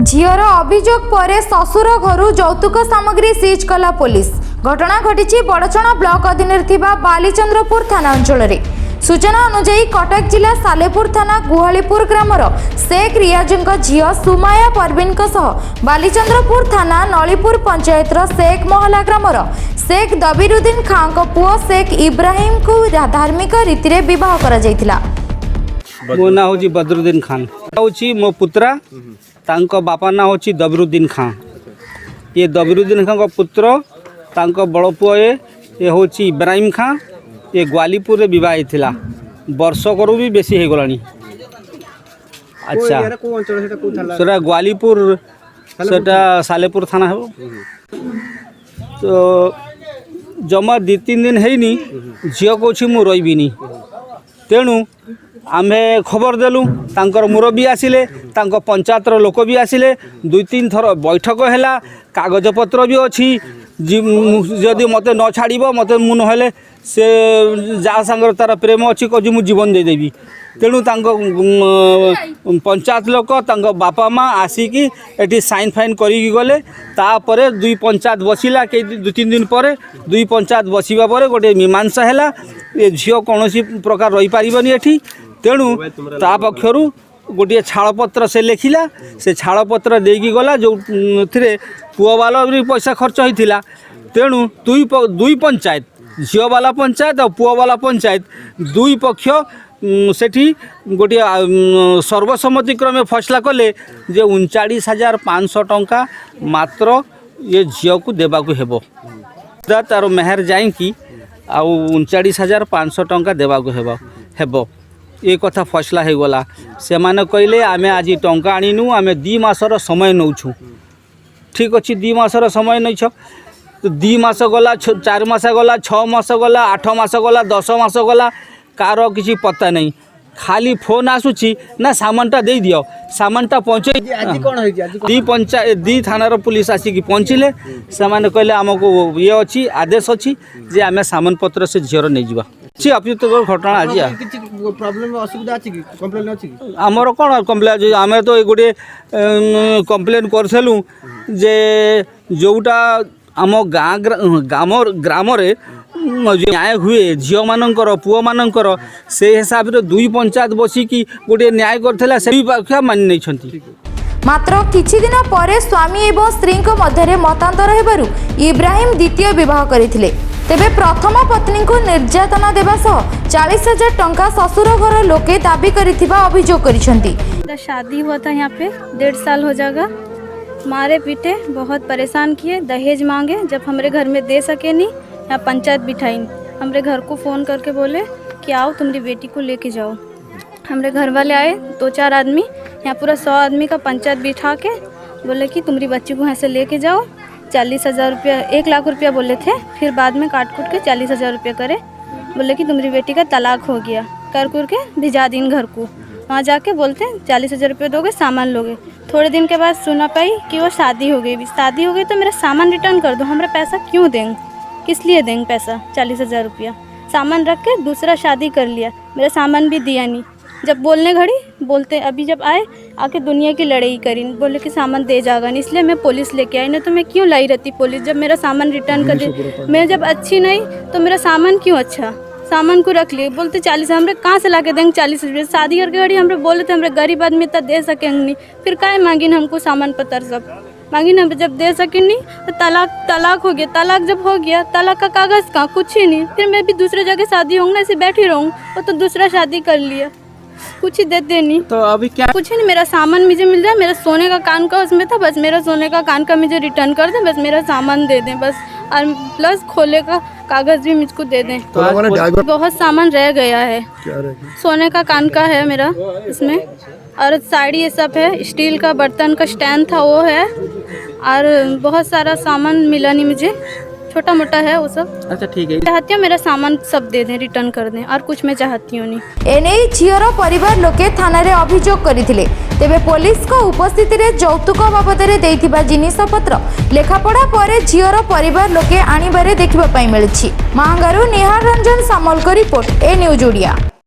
झीर अभियोग पर शशुर घर यौतुक सामग्री सीज कला पुलिस। घटना घटी बड़चणा ब्लॉक अधीन बालीचंद्रपुर थाना अंचल में। सूचना अनुसार कटक जिला सालेपुर थाना गुहालीपुर ग्रामर शेख रियाजुंक झील सुमाया परवीन बालीचंद्रपुर थाना नलीपुर पंचायत शेख महला ग्रामर शेख दबीरुद्दीन खां को पुओ शेख इब्राहिम को धार्मिक रीति विवाह करा। मो ना हूँ बदरुद्दीन खान हूँ मो पुत्रा तांको बापा ना हूँ दबीरुद्दीन खां। ये दबीरुद्दीन खां को पुत्र तांको बड़ पुओ ये हूँ इब्राहिम खां। ये ग्वालीपुर विवाह थिला वर्षकरू भी बेसी हो गलानी। अच्छा सेटा ग्वालीपुर सेटा सालेपुर थाना हो। तो जमा 2-3 दिन है झील कौच मु रही तेणु आमे खबर देलु तांकर मुरबी आसिले पंचायतर लोक भी आसिले 2-3 थर बैठक है कागज पत्र भी अच्छी जदि मते न छाड़ मत मु ना से जा सांगर तार प्रेम अच्छी कह मु जीवन देदेवी। तेणु पंचायत लोक बापा माँ आसिकी एटी साइन फाइन करी गले। तापर 2 पंचायत बसिला के 2-3 दिन पर 2 पंचायत बसिबा पर गोटे मीमांसा है ये झील कौन प्रकार रही पारिबनी एठी। तेणु ता पक्षरु गोटे छाड़पत्र से लिखिला से छाड़पत्र देकी गला जो थे पुओ वाला भी पैसा खर्च होता। तेणु दुई पंचायत झील वाला पंचायत और पुओ वाला पंचायत 2 पक्ष सेठी गोटे सर्वसम्मति क्रमे फैसला कले जे 39,500 टंका मात्र ये झील को देवाकू हेबो। तार मेहर जाइकी आउ 39,500 टंका देवाकू हेबो ये कथा फैसला हो गला। से माने कहले आमे आज टंका आनीनु आमे 2 मासर समय नौछु। ठीक अच्छे 2 मासर समय नहीं तो 2 मास गला 4 मास गला 6 मास गला 8 मास गला 10 मास गला कार किसी पता नहीं। खाली फोन आसूची ना सामानटा दे दियो सामानटा पहुँचे दी पंचायत 2 थानार पुलिस आसिकी पहुँचले से माने कहले आमको ये अच्छी आदेश अच्छी जे आमे सामान पत्र से झीर नहीं जावा। अपित घटना आज आमर कौन कम्प्लेन आम तो गोटे कम्प्लेन करूँ जे जोटा आम ग्राम न्याय हुए झील मानकर पुओ मानकर से हिसाब से 2 पंचायत बसिकी गोटे न्याय करथिला से पक्ष मानि नहीं। मात्र किछि दिन पर स्वामी एवं स्त्री मध्य मतांतर हेबारु इब्राहिम द्वितीय विवाह करथिले। तेबे प्रथम पत्नी को निर्यातना देवा सह 40,000 टंका ससुर घर लोके दाबी करिथिबा अभियोग करिसेंती। शादी हुआ था यहाँ पे 1.5 साल हो जाएगा। मारे पीटे बहुत परेशान किए, दहेज मांगे। जब हमारे घर में दे सके नहीं यहाँ पंचायत बिठाई। हमारे घर को फ़ोन करके बोले कि आओ तुम्हारी बेटी को लेके जाओ। हमारे घर वाले आए 2-4 आदमी यहाँ पूरा 100 आदमी का पंचायत बिठा के बोले कि तुम्हारी बच्ची को यहाँ से लेके जाओ। 40,000 रुपया 1 लाख रुपया बोले थे। फिर बाद में काट कूट के 40,000 रुपया करे। बोले कि तुम्हारी बेटी का तलाक हो गया कर कुर के भिजा दिन घर को। वहाँ जाके बोलते 40,000 रुपये दोगे सामान लोगे। थोड़े दिन के बाद सुना पाई कि वो शादी हो गई। शादी हो गई तो मेरा सामान रिटर्न कर दो। हमारा पैसा क्यों देंगे, किस लिए देंगे पैसा? 40,000 रुपया सामान रख के दूसरा शादी कर लिया। मेरा सामान भी दिया नहीं। जब बोलने घड़ी बोलते अभी जब आए आके दुनिया की लड़ाई करी। बोले कि सामान दे जाएगा नहीं, इसलिए मैं पुलिस लेके आई। नहीं तो मैं क्यों लाई रहती पुलिस जब मेरा सामान रिटर्न कर दे। मैं जब अच्छी नहीं तो मेरा सामान क्यों अच्छा? सामान को रख लिए। बोलते 40 हमरे कहाँ से ला के देंगे 40 रुपये? शादी करके गाड़ी हमरे बोले थे हमारे गरीब आदमी इतना दे सकेंगे नहीं। फिर काहे मांगिन हमको सामान पत्र सब मांगिन हम जब दे सके नहीं तो तलाक हो गया। तलाक जब हो गया तलाक का कागज़ कहाँ, कुछ ही नहीं। फिर मैं भी दूसरे जगह शादी होंगी ना, ऐसे बैठी रहूँ। वो तो दूसरा शादी कर लिया, कुछ ही देते नहीं। तो अभी क्या कुछ नहीं, मेरा सामान मुझे मिल जाए। मेरा सोने का कान का उसमें था, बस मेरा सोने का कान का मुझे रिटर्न कर दें। बस मेरा सामान दे दें बस, और प्लस खोले का कागज़ भी मुझको दे दें। तो बहुत सामान रह गया है। सोने का कान का है मेरा इसमें, और साड़ी ये सब है। स्टील का बर्तन का स्टैंड था वो है, और बहुत सारा सामान मिला नहीं मुझे, छोटा मोटा है वो सब। अच्छा ठीक है, चाहती हूँ मेरा सामान सब दे दें, रिटर्न कर दें, और कुछ मैं चाहती हूँ नहीं। एने झीर परिवार लोके थाना रे अभियोग करथिले। तेबे पुलिस को उपस्थिति रे यौतुक बाबद रे देइथिबा जिनिसपत्र लेखापड़ा पर झीर परिवार लोके आनिबारे देखिबा पई मिलिछि। महांगारू निहार रंजन सामल को रिपोर्ट ए न्यूज ओडिया।